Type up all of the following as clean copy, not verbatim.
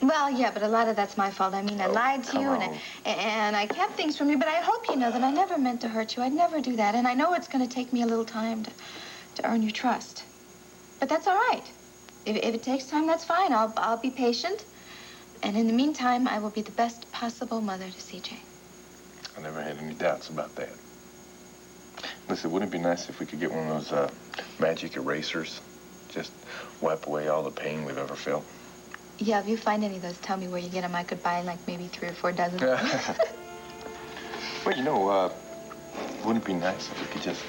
Well, yeah, but a lot of that's my fault. I mean, I lied to you, and I kept things from you, but I hope you know that I never meant to hurt you. I'd never do that, and I know it's going to take me a little time to earn your trust. But that's all right. If it takes time, that's fine. I'll be patient, and in the meantime, I will be the best possible mother to CJ. I never had any doubts about that. Listen, wouldn't it be nice if we could get one of those magic erasers? Just wipe away all the pain we've ever felt. Yeah, if you find any of those, tell me where you get them. I could buy like maybe 3 or 4 dozen. Well, you know, wouldn't it be nice if we could just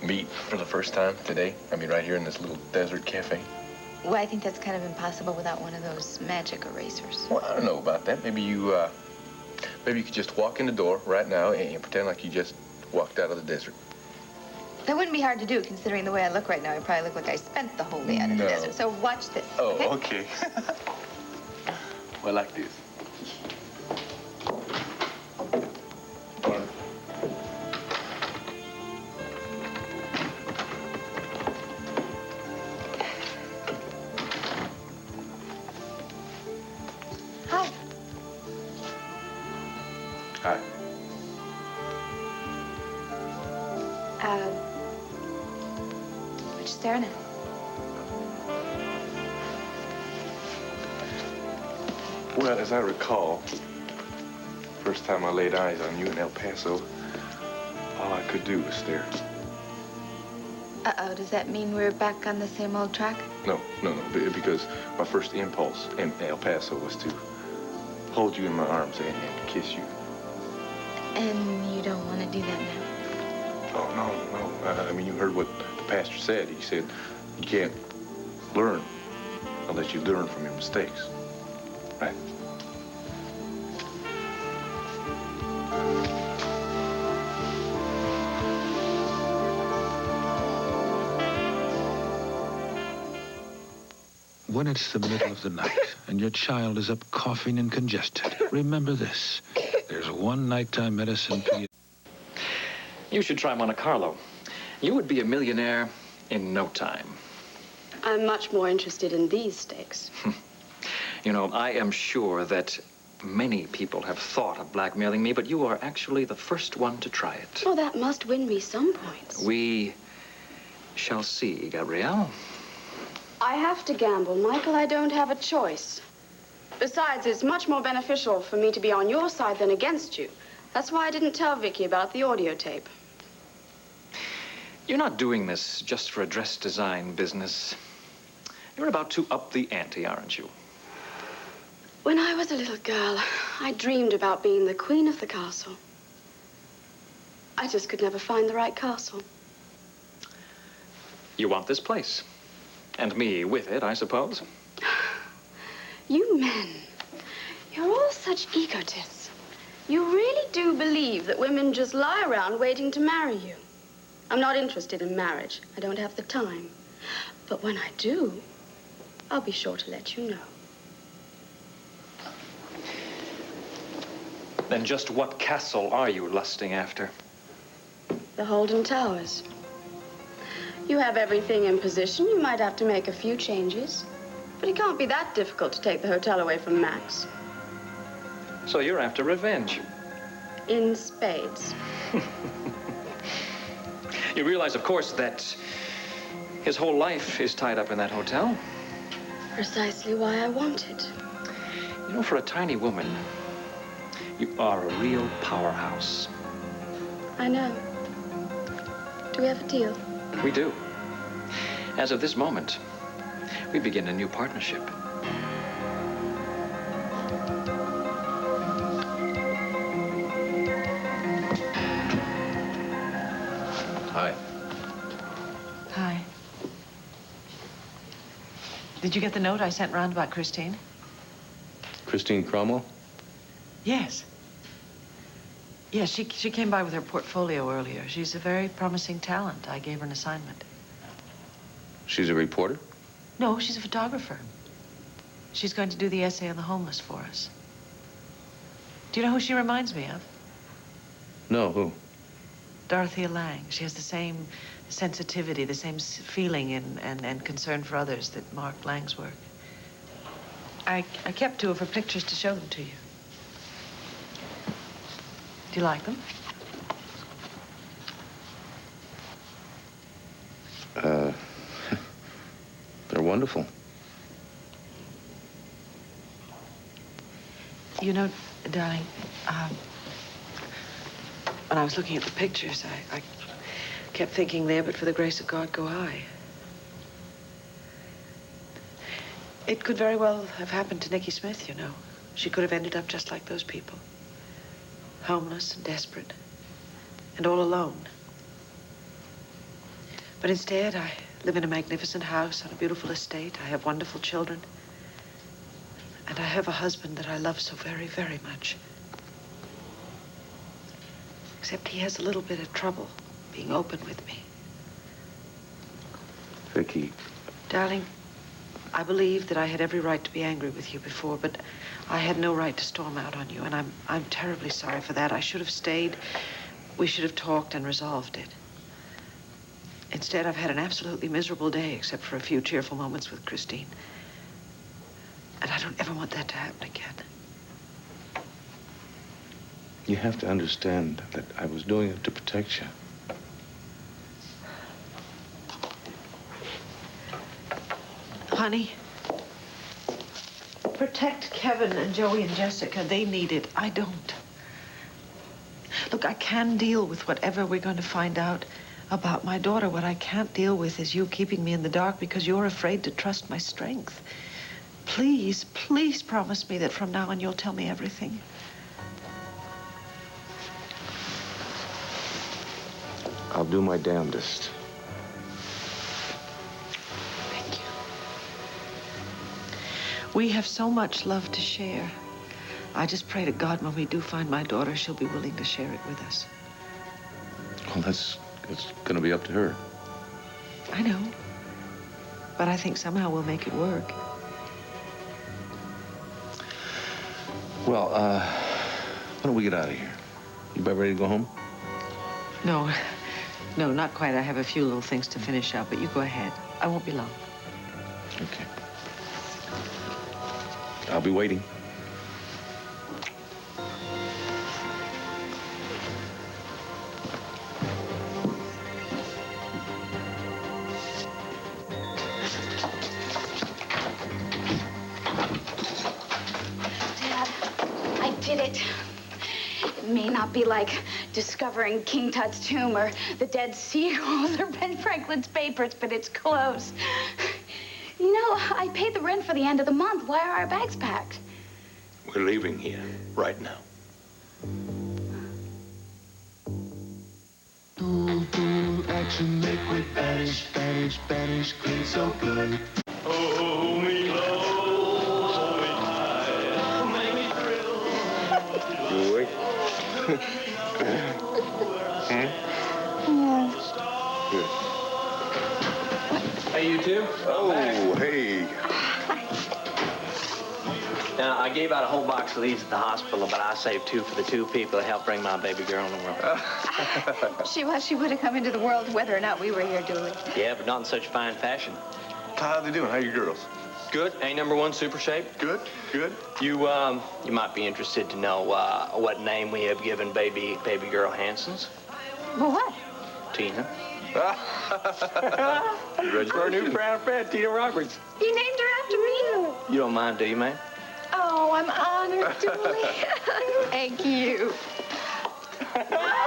meet for the first time today? I mean, right here in this little desert cafe. Well, I think that's kind of impossible without one of those magic erasers. Well, I don't know about that. Maybe you could just walk in the door right now and pretend like you just walked out of the desert. That wouldn't be hard to do, considering the way I look right now. I probably look like I spent the whole day out in the desert. So watch this. Oh, okay. Well, like this. Hi. Hi. What you staring at? Well, as I recall, first time I laid eyes on you in El Paso, all I could do was stare. Uh-oh, does that mean we're back on the same old track? No, because my first impulse in El Paso was to hold you in my arms and kiss you. And you don't want to do that now? Oh, no. I mean, you heard what the pastor said. He said you can't learn unless you learn from your mistakes. Right? When it's the middle of the night and your child is up coughing and congested, remember this. There's one nighttime medicine pill. You should try Monte Carlo. You would be a millionaire in no time. I'm much more interested in these steaks. You know, I am sure that many people have thought of blackmailing me, but you are actually the first one to try it. Oh, that must win me some points. We shall see, Gabrielle. I have to gamble, Michael. I don't have a choice. Besides, it's much more beneficial for me to be on your side than against you. That's why I didn't tell Vicky about the audio tape. You're not doing this just for a dress design business. You're about to up the ante, aren't you? When I was a little girl, I dreamed about being the queen of the castle. I just could never find the right castle. You want this place. And me with it, I suppose. You men, you're all such egotists. You really do believe that women just lie around waiting to marry you. I'm not interested in marriage. I don't have the time. But when I do, I'll be sure to let you know. Then just what castle are you lusting after? The Holden Towers. You have everything in position. You might have to make a few changes. But it can't be that difficult to take the hotel away from Max. So you're after revenge. In spades. You realize, of course, that his whole life is tied up in that hotel. Precisely why I want it. You know, for a tiny woman, you are a real powerhouse. I know. Do we have a deal? We do. As of this moment, we begin a new partnership. Hi. Hi. Did you get the note I sent round about Christine? Christine Cromwell? Yes. Yes, she came by with her portfolio earlier. She's a very promising talent. I gave her an assignment. She's a reporter? No, she's a photographer. She's going to do the essay on the homeless for us. Do you know who she reminds me of? No, who? Dorothea Lange. She has the same sensitivity, the same feeling and concern for others that marked Lange's work. I kept 2 of her pictures to show them to you. Do you like them? They're wonderful. You know, darling, when I was looking at the pictures, I kept thinking there, but for the grace of God go I. It could very well have happened to Nikki Smith, you know. She could have ended up just like those people. Homeless and desperate, and all alone. But instead, I live in a magnificent house on a beautiful estate. I have wonderful children. And I have a husband that I love so very, very much. Except he has a little bit of trouble being open with me. Vicky. Darling, I believe that I had every right to be angry with you before, but I had no right to storm out on you, and I'm terribly sorry for that. I should have stayed. We should have talked and resolved it. Instead, I've had an absolutely miserable day, except for a few cheerful moments with Christine. And I don't ever want that to happen again. You have to understand that I was doing it to protect you. Honey, protect Kevin and Joey and Jessica. They need it. I don't. Look, I can deal with whatever we're going to find out about my daughter. What I can't deal with is you keeping me in the dark because you're afraid to trust my strength. Please, please promise me that from now on you'll tell me everything. I'll do my damnedest. Thank you. We have so much love to share. I just pray to God when we do find my daughter, she'll be willing to share it with us. Well, it's gonna be up to her. I know. But I think somehow we'll make it work. Well, why don't we get out of here? You about ready to go home? No, not quite. I have a few little things to finish up, but you go ahead. I won't be long. Okay. I'll be waiting. Did it. It may not be like discovering King Tut's tomb or the dead seagulls or Ben Franklin's papers, but it's close. You know, I paid the rent for the end of the month. Why are our bags packed? We're leaving here right now. Action, make we vanish, vanish, vanish, clean so good. Hold me low, hold me high, make me thrill. You awake? Yeah. Good. Hey, you two. Oh, hey. Now, I gave out a whole box of these at the hospital, but I saved 2 for the 2 people that helped bring my baby girl in the world. She would have come into the world whether or not we were here, Dooley. Yeah, but not in such fine fashion. How they doing? How are your girls? Good. A#1 super shape. Good, good. You might be interested to know what name we have given baby girl Hanson's. Well, what? Tina. Congratulations. Our new brown friend, Tina Roberts. You named her after me? You don't mind, do you, ma'am? Oh, I'm honored, Dooley. Thank you.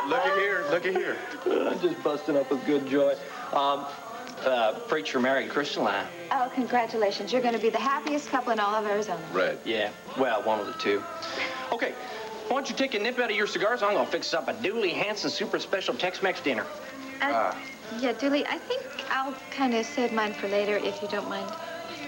Look at here. I'm just busting up with good joy. Preacher married Crystalline. Oh, congratulations. You're going to be the happiest couple in all of Arizona. Right. Yeah, well, one of the 2. Okay, why don't you take a nip out of your cigars? I'm going to fix up a Dooley Hanson super special Tex-Mex dinner. Yeah, Dooley, I think I'll kind of save mine for later, if you don't mind.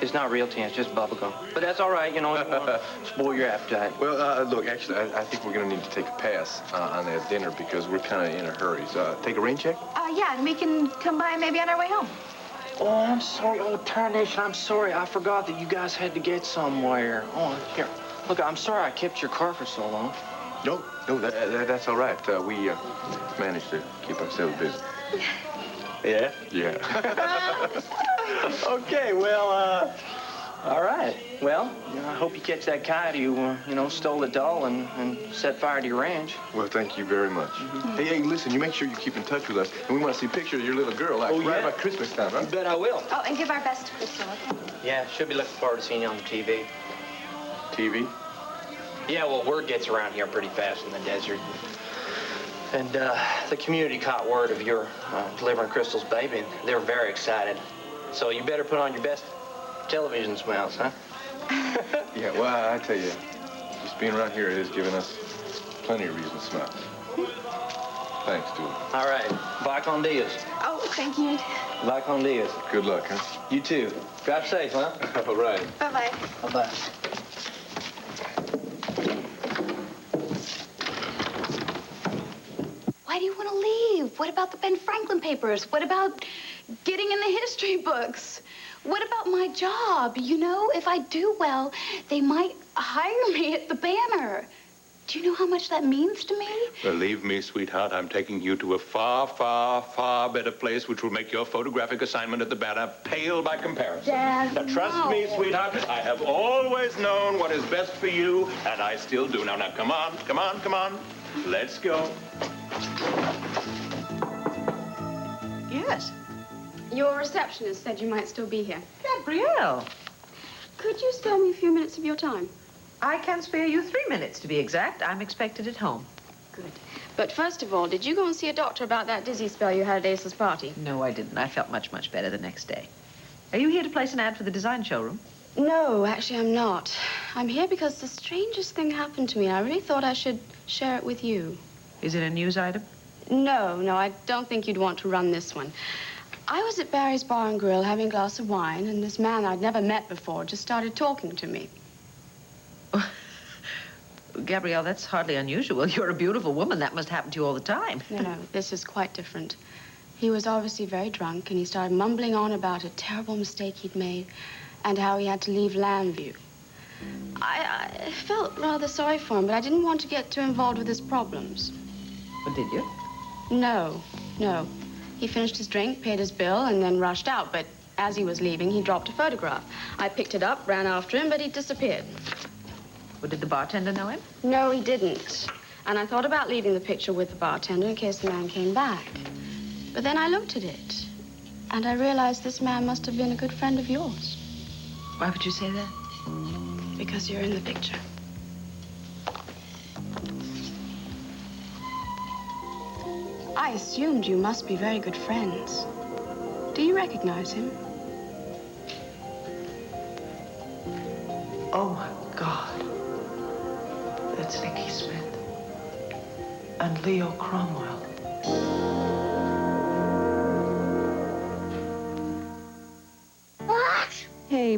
It's not real tea, it's just bubblegum. But that's all right, you know, you don't want to spoil your appetite. Well, look, actually, I think we're going to need to take a pass on that dinner because we're kind of in a hurry. So, take a rain check? Yeah, and we can come by maybe on our way home. Oh, I'm sorry. Oh, Tarnation, I'm sorry. I forgot that you guys had to get somewhere. Oh, here. Look, I'm sorry I kept your car for so long. No, that's all right. We managed to keep ourselves busy. Yeah? Yeah. Okay, well, All right. Well, I hope you catch that coyote who, stole the doll and set fire to your ranch. Well, thank you very much. Hey, listen, you make sure you keep in touch with us, and we want to see pictures of your little girl, like right about Christmas time, huh? You bet I will. Oh, and give our best to Crystal, okay? Yeah, she'll be looking forward to seeing you on the TV. TV? Yeah, well, word gets around here pretty fast in the desert. And the community caught word of your delivering Crystal's baby, and they're very excited. So you better put on your best television smiles, huh? Yeah, well, I tell you, just being around here has given us plenty of reason to smile. Thanks, Julie. All right. Bye con Diaz. Oh, thank you. Bye con Diaz. Good luck, huh? You too. Drive safe, huh? All right. Bye-bye. Bye-bye. Why do you want to leave? What about the Ben Franklin papers? What about getting in the history books? What about my job? You know, if I do well, they might hire me at the Banner. Do you know how much that means to me? Believe me, sweetheart, I'm taking you to a far, far, far better place which will make your photographic assignment at the Banner pale by comparison. Dad, Now, trust me, sweetheart, I have always known what is best for you, and I still do. Now, come on, come on, come on. Let's go. Yes. Your receptionist said you might still be here. Gabrielle, Could you spare me a few minutes of your time? I can spare you 3 minutes, to be exact. I'm expected at home. Good. But first of all, did you go and see a doctor about that dizzy spell you had at Ace's party? No, I didn't. I felt much, much better the next day. Are you here to place an ad for the design showroom? No, actually, I'm not. I'm here because the strangest thing happened to me, and I really thought I should share it with you. Is it a news item? No, I don't think you'd want to run this one. I was at Barry's Bar and Grill having a glass of wine, and this man I'd never met before just started talking to me. Gabrielle, that's hardly unusual. You're a beautiful woman. That must happen to you all the time. No, this is quite different. He was obviously very drunk, and he started mumbling on about a terrible mistake he'd made and how he had to leave Lambview. I felt rather sorry for him, but I didn't want to get too involved with his problems. But did you? No. He finished his drink, paid his bill, and then rushed out. But as he was leaving, he dropped a photograph. I picked it up, ran after him, but he disappeared. Well, did the bartender know him? No, he didn't. And I thought about leaving the picture with the bartender in case the man came back. But then I looked at it, and I realized this man must have been a good friend of yours. Why would you say that? Because you're in the picture. I assumed you must be very good friends. Do you recognize him? Oh, my God. That's Nicky Smith. And Leo Cromwell. Hey,